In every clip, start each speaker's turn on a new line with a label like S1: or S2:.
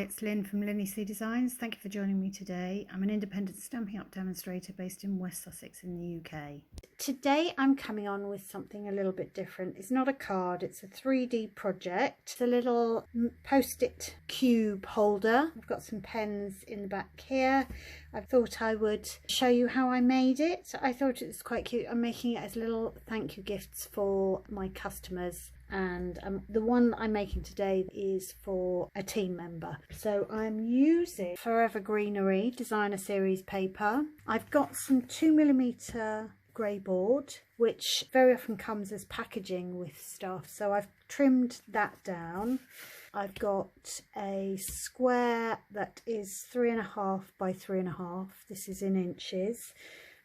S1: Hi, it's Lynn from LynnieCDesigns. Thank you for joining me today. I'm an independent Stampin' Up demonstrator based in West Sussex in the UK. Today I'm coming on with something a little bit different. It's not a card, it's a 3D project. It's a little post-it cube holder. I've got some pens in the back here. I thought I would show you how I made it. I thought it was quite cute. I'm making it as little thank you gifts for my customers, and the one I'm making today is for a team member. So I'm using Forever Greenery Designer Series paper. I've got some 2mm grey board, which very often comes as packaging with stuff, so I've trimmed that down. I've got a square that is 3.5 by 3.5. This is in inches,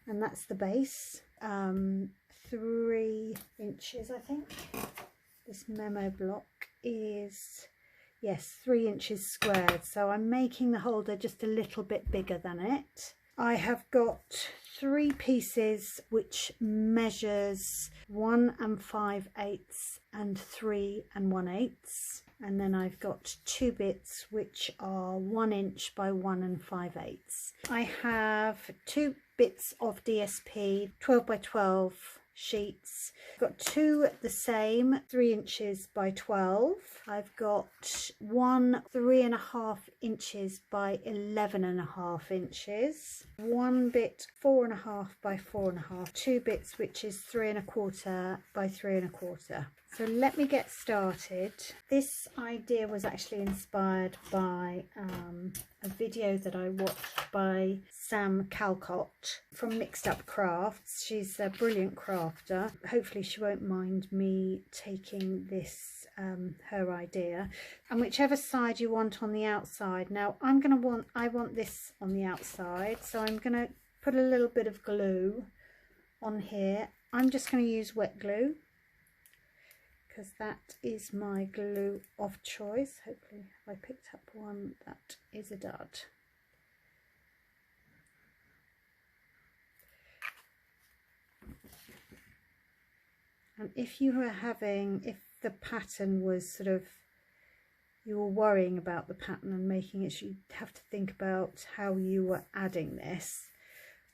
S1: and that's the base. 3 inches, I think. This memo block is, yes, 3 inches squared, so I'm making the holder just a little bit bigger than it. I have got 3 pieces which measures 1 5/8 and 3 1/8, and then I've got 2 bits which are 1 inch by 1 5/8. I have 2 bits of DSP 12 by 12 sheets. I've got 2 the same 3 inches by 12. I've got 1 3.5 inches by 11.5 inches, 1 bit 4.5 by 4.5, 2 bits which is 3.25 by 3.25. So let me get started. This idea was actually inspired by a video that I watched by Sam Calcott from Mixed Up Crafts. She's a brilliant crafter. Hopefully she won't mind me taking this, her idea. And whichever side you want on the outside. Now I want this on the outside, so I'm gonna put a little bit of glue on here. I'm just going to use wet glue, because that is my glue of choice. Hopefully I picked up one that is a dud. And if you were if the pattern was sort of, you were worrying about the pattern and making it, you'd have to think about how you were adding this.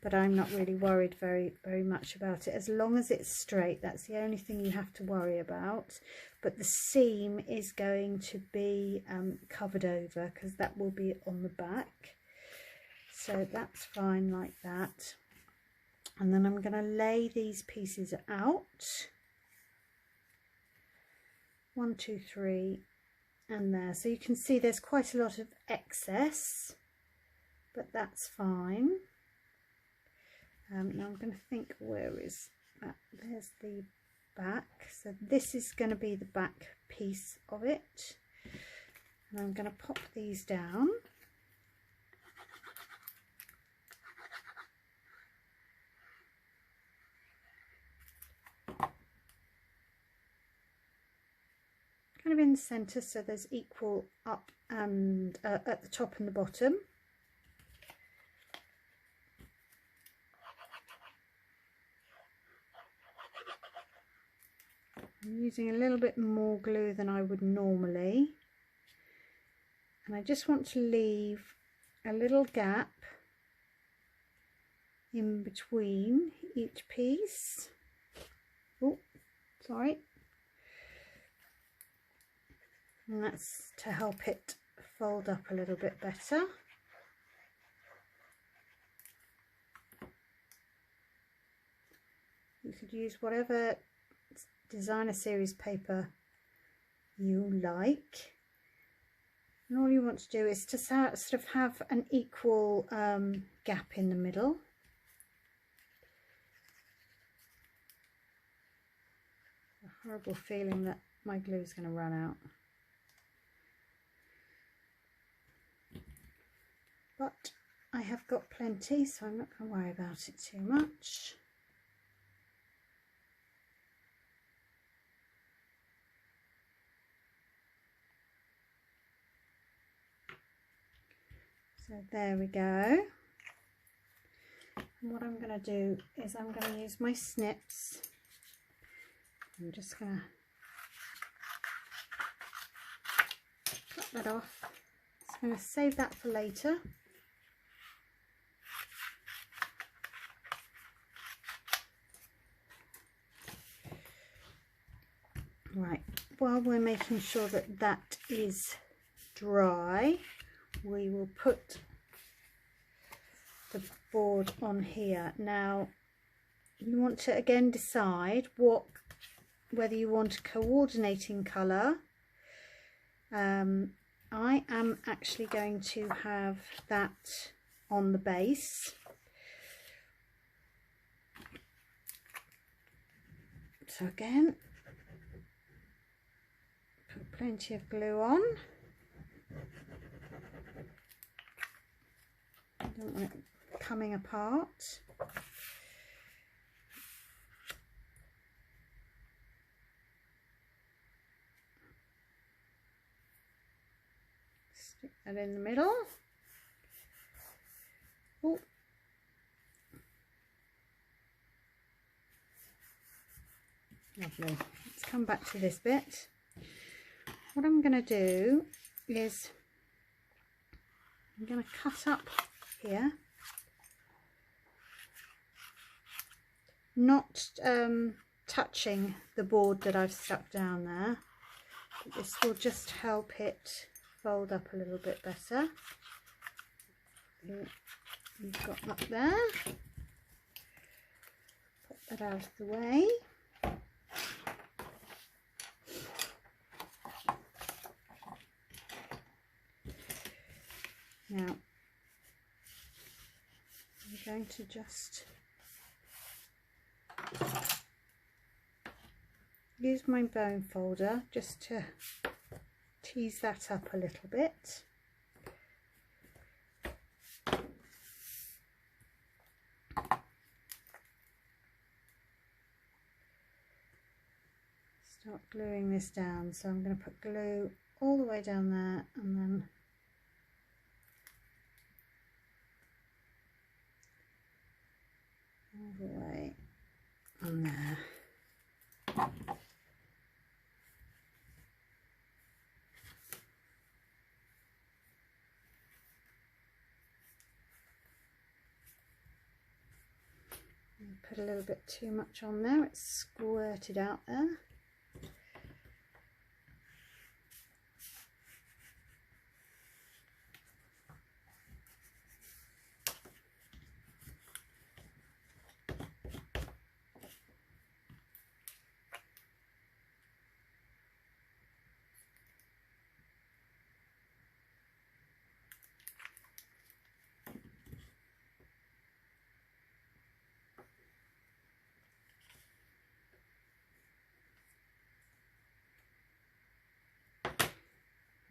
S1: But I'm not really worried very much about it. As long as it's straight, that's the only thing you have to worry about. But the seam is going to be covered over, because that will be on the back. So that's fine like that. And then I'm going to lay these pieces out. 1, 2, 3, and there. So you can see there's quite a lot of excess, but that's fine. Now I'm going to think, where is that? There's the back. So this is going to be the back piece of it. And I'm going to pop these down. Kind of in the centre, so there's equal up and at the top and the bottom. I'm using a little bit more glue than I would normally, and I just want to leave a little gap in between each piece. Oh, sorry. And that's to help it fold up a little bit better. You could use whatever designer series paper you like, and all you want to do is to sort of have an equal gap in the middle. A horrible feeling that my glue is going to run out, but I have got plenty, so I'm not going to worry about it too much. So there we go. And what I'm going to do is I'm going to use my snips. I'm just going to cut that off. It's I'm going to save that for later. Right, while we're making sure that that is dry, we will put the board on here. Now you want to again decide whether you want a coordinating colour. I am actually going to have that on the base. So again, put plenty of glue on. I don't want it coming apart. Stick that in the middle. Oh. Lovely. Let's come back to this bit. What I'm going to do is I'm going to cut up here, not touching the board that I've stuck down there. But this will just help it fold up a little bit better. You've got that there. Put that out of the way. Now I'm going to just use my bone folder just to tease that up a little bit. Start gluing this down, so I'm going to put glue all the way down there and then all the way on there. Put a little bit too much on there, it's squirted out there.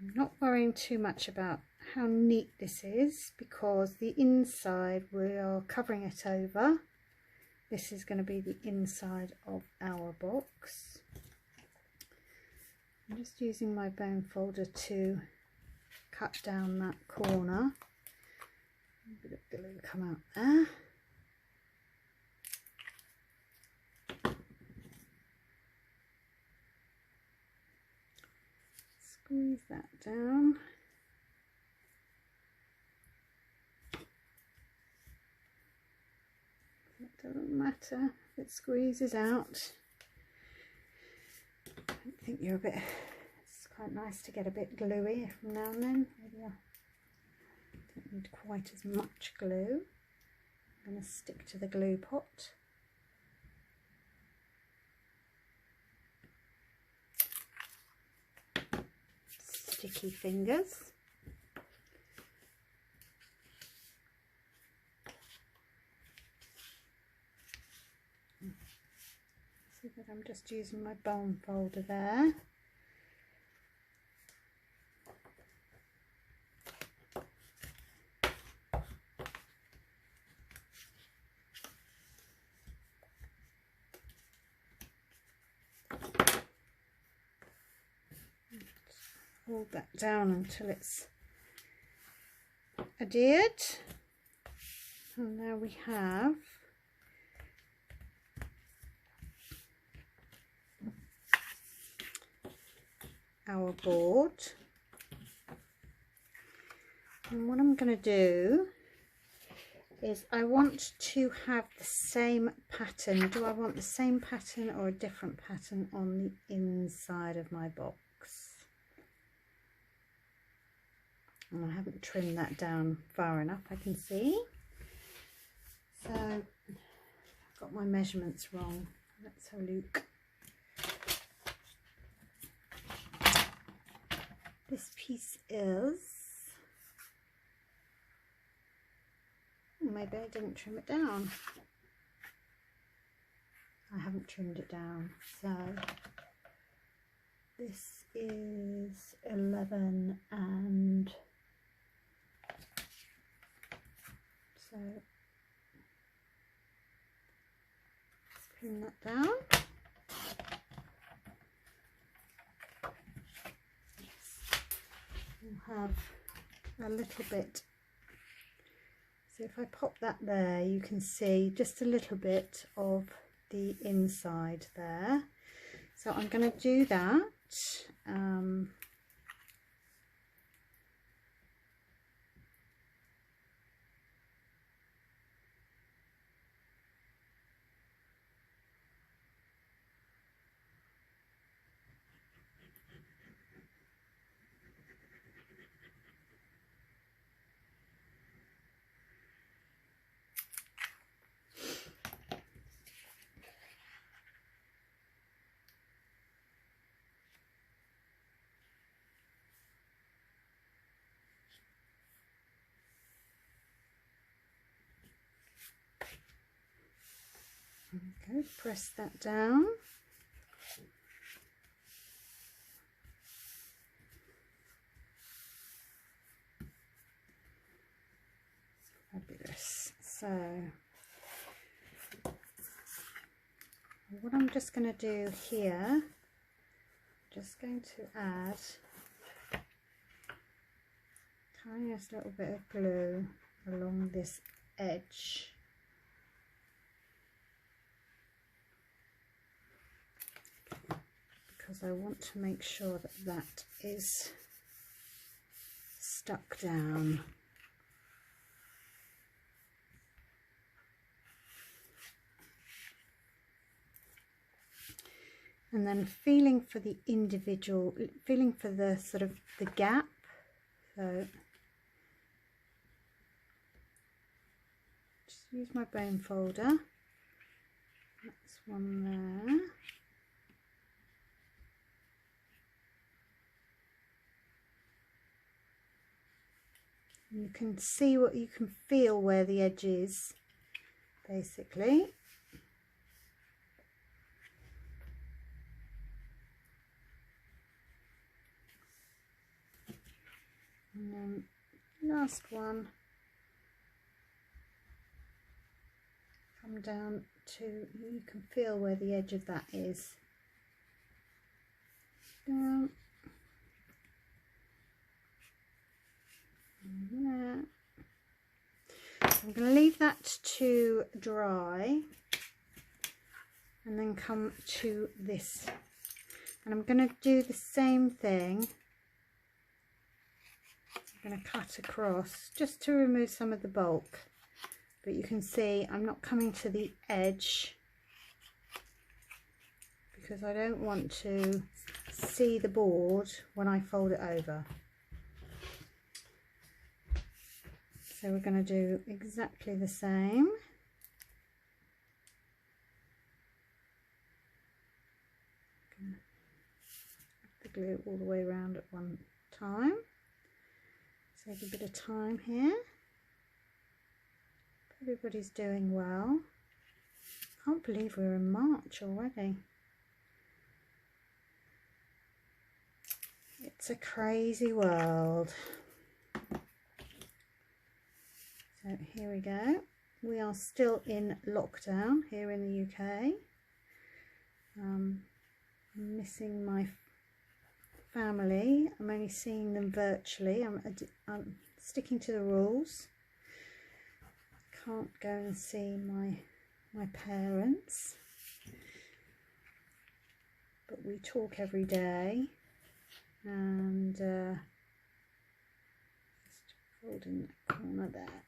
S1: I'm not worrying too much about how neat this is because the inside we are covering it over. This is going to be the inside of our box. I'm just using my bone folder to cut down that corner. A bit of glue come out there. Squeeze that down. It doesn't matter if it squeezes out. I think you're a bit, it's quite nice to get a bit gluey from now and then. Maybe I don't need quite as much glue. I'm going to stick to the glue pot. Sticky fingers. See that I'm just using my bone folder there. Hold that down until it's adhered, and there we have our board. And what I'm going to do is I want to have the same pattern. Do I want the same pattern or a different pattern on the inside of my box? And I haven't trimmed that down far enough, I can see. So I've got my measurements wrong. Let's have a look. This piece is, maybe I didn't trim it down. I haven't trimmed it down. So this is 11 and so let's trim that down. We'll have a little bit. So if I pop that there, you can see just a little bit of the inside there. So I'm going to do that. Okay, press that down. Fabulous. So what I'm just going to do here, just going to add tiniest little bit of glue along this edge. Because I want to make sure that that is stuck down. And then feeling for the individual, feeling for the sort of the gap. So just use my bone folder. That's one there. You can see what you can feel where the edge is, basically. And then last one, come down to, you can feel where the edge of that is. Down. There. I'm going to leave that to dry and then come to this, and I'm going to do the same thing. I'm going to cut across just to remove some of the bulk, but you can see I'm not coming to the edge because I don't want to see the board when I fold it over. So we're going to do exactly the same. The glue all the way around at one time. Save a bit of time here. Everybody's doing well. Can't believe we're in March already. It's a crazy world. So here we go. We are still in lockdown here in the UK. I'm missing my family. I'm only seeing them virtually. I'm sticking to the rules. Can't go and see my parents, but we talk every day, and just Holding that corner there.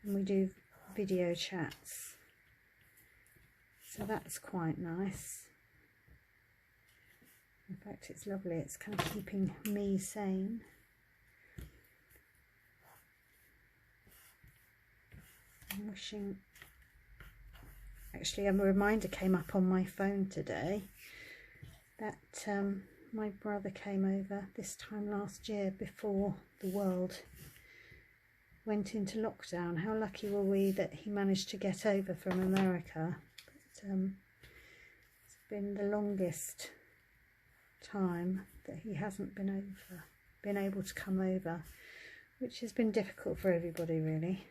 S1: And we do video chats, so that's quite nice. In fact, it's lovely. It's kind of keeping me sane. I'm wishing, actually a reminder came up on my phone today that my brother came over this time last year before the world went into lockdown. How lucky were we that he managed to get over from America. But, it's been the longest time that he hasn't been able to come over, which has been difficult for everybody really.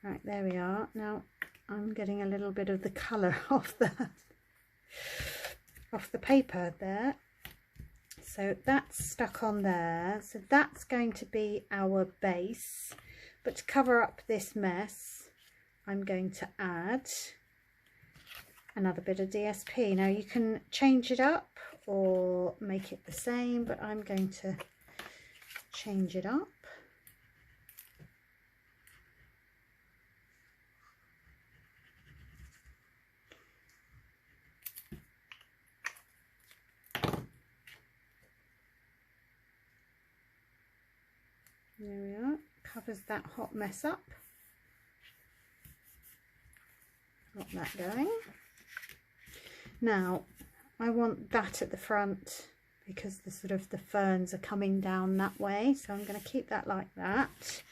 S1: Right, there we are. Now I'm getting a little bit of the colour off the paper there. So that's stuck on there. So that's going to be our base. But to cover up this mess, I'm going to add another bit of DSP. Now you can change it up or make it the same, but I'm going to change it up. There we are, covers that hot mess up. Got that going. Now I want that at the front because the sort of the ferns are coming down that way, so I'm going to keep that like that.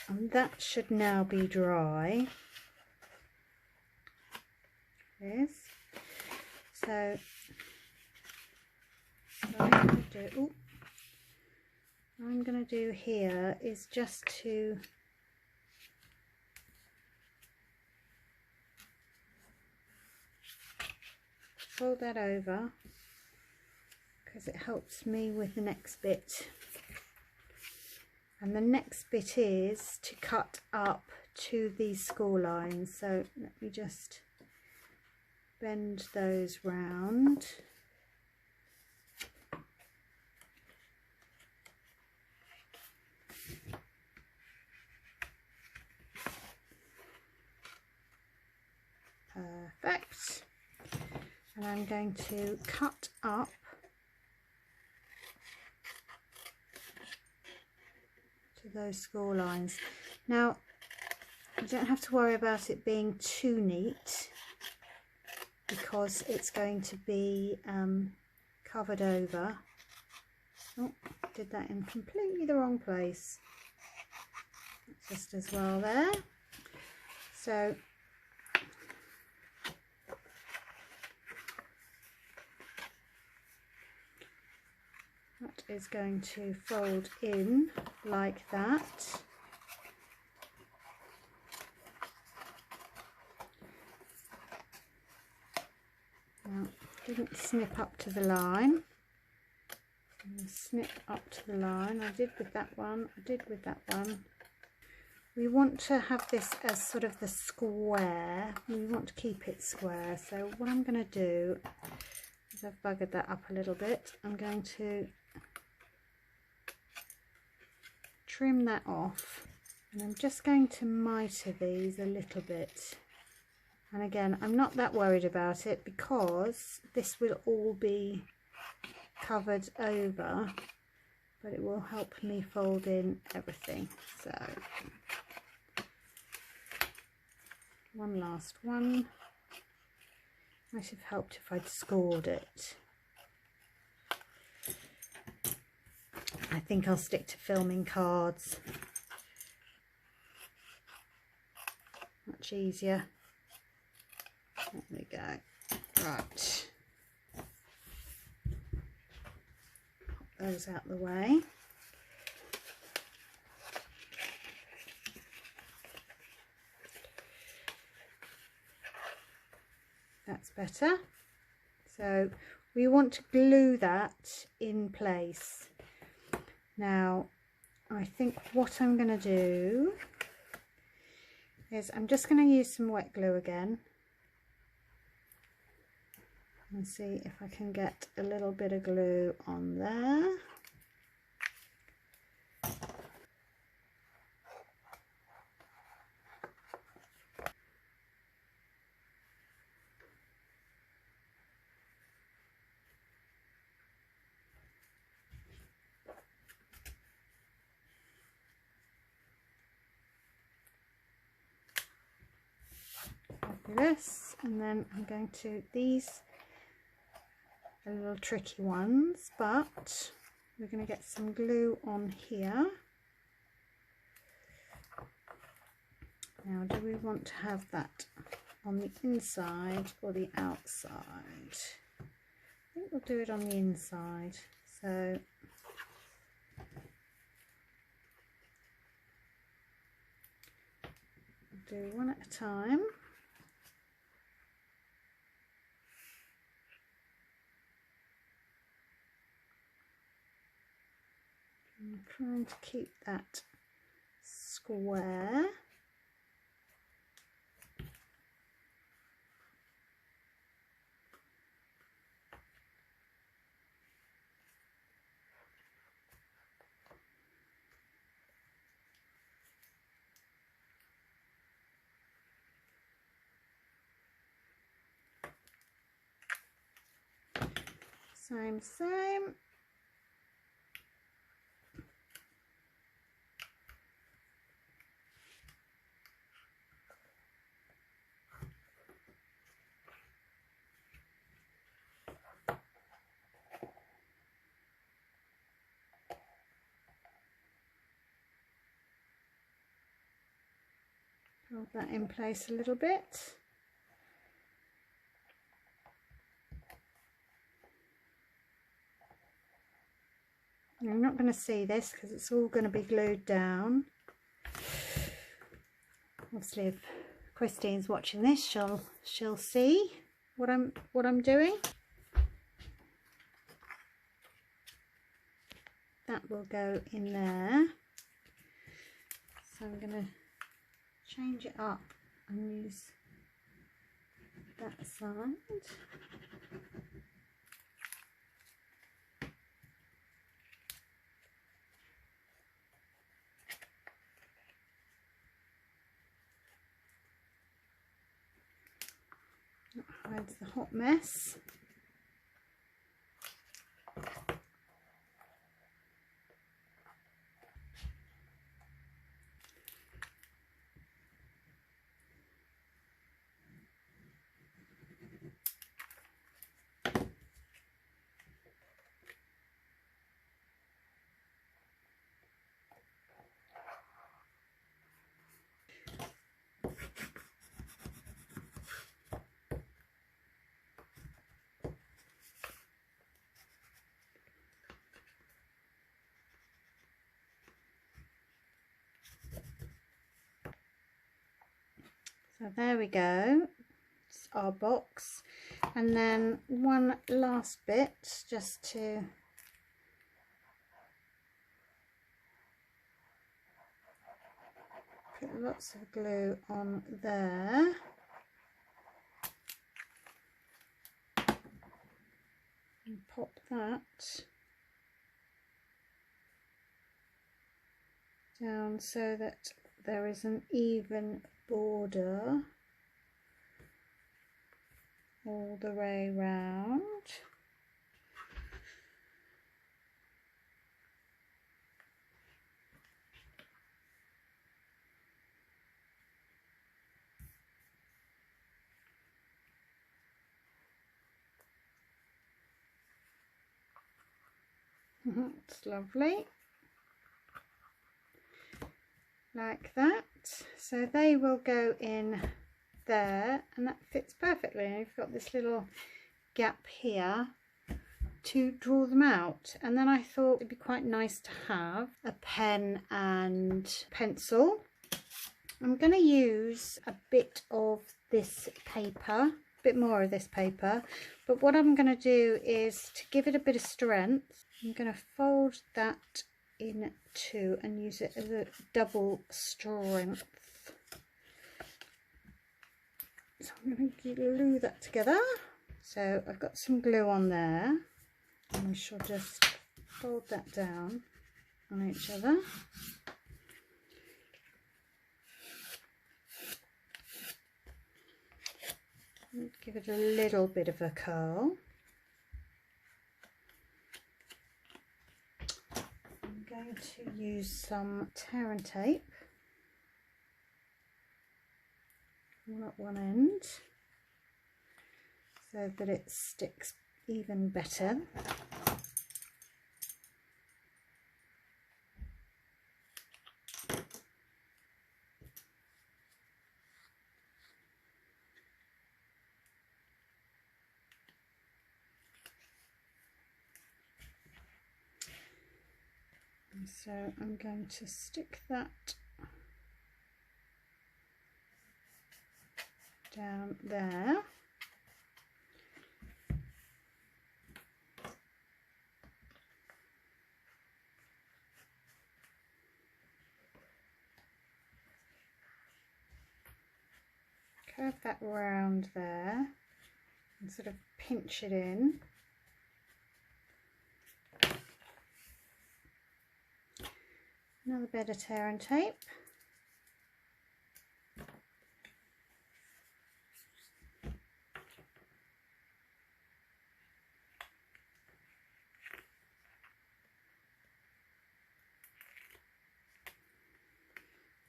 S1: And that should now be dry. Yes. So what I'm going to do here is just to fold that over because it helps me with the next bit. And the next bit is to cut up to these score lines. So let me just bend those round. Perfect. And I'm going to cut up to those score lines. Now you don't have to worry about it being too neat because it's going to be covered over. Oh, did that in completely the wrong place. Just as well there. So that is going to fold in like that. Now, didn't snip up to the line. Snip up to the line. I did with that one. I did with that one. We want to have this as sort of the square. We want to keep it square. So what I'm going to do is I've buggered that up a little bit. I'm going to trim that off, and I'm just going to mitre these a little bit. And again, I'm not that worried about it because this will all be covered over, but it will help me fold in everything. So one last one. Might have helped if I'd scored it. I think I'll stick to filming cards. Much easier. There we go. Right. Pop those out the way. That's better. So we want to glue that in place. Now I think what I'm going to do is I'm just going to use some wet glue again. and see if I can get a little bit of glue on there. Fabulous. And then I'm going to, these are little tricky ones, but we're going to get some glue on here. Now, do we want to have that on the inside or the outside? I think we'll do it on the inside. So we'll do one at a time. I'm trying to keep that square. Same. Hold that in place a little bit. I'm not going to see this because it's all going to be glued down. Obviously, if Christine's watching this, she'll see what I'm doing. That will go in there. So I'm going to change it up and use that side. That hides the hot mess. So there we go, it's our box. And then one last bit just to put lots of glue on there. And pop that down so that there is an even border all the way round. It's lovely, like that. So they will go in there, and that fits perfectly. And you've got this little gap here to draw them out. And then I thought it'd be quite nice to have a pen and pencil. I'm going to use a bit of this paper, a bit more of this paper, but what I'm going to do is to give it a bit of strength, I'm going to fold that in two and use it as a double strength. So I'm going to glue that together. So I've got some glue on there, and we shall just fold that down on each other. And give it a little bit of a curl. I'm going to use some tear and tape all at one end so that it sticks even better. And so I'm going to stick that down there. Curve that round there and sort of pinch it in. Another bit of tear and tape.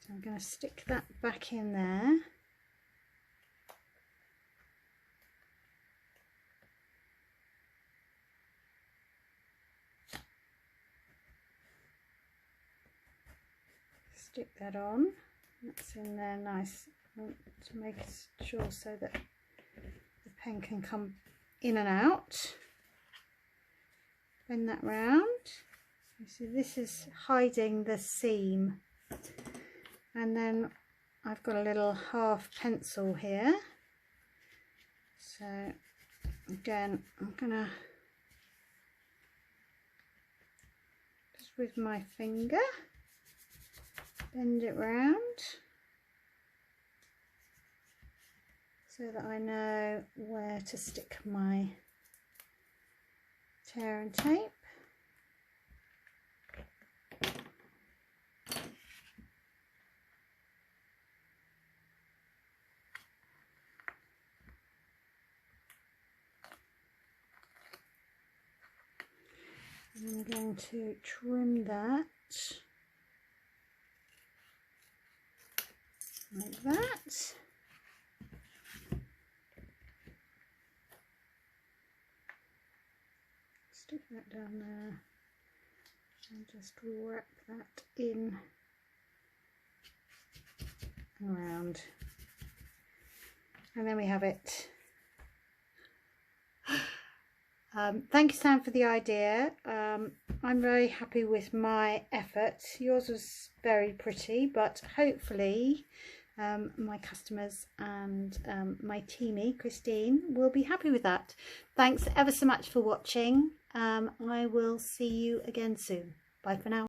S1: So I'm going to stick that back in there. Stick that on. That's in there nice to make sure so that the pen can come in and out. Bend that round. You see this is hiding the seam, and then I've got a little half pencil here, so again I'm gonna just with my finger bend it round so that I know where to stick my tear and tape. And I'm going to trim that like that. Stick that down there and just wrap that in and around, and then we have it. Thank you, Sam, for the idea. I'm very happy with my effort. Yours was very pretty, but hopefully my customers and my teamie, Christine, will be happy with that. Thanks ever so much for watching. I will see you again soon. Bye for now.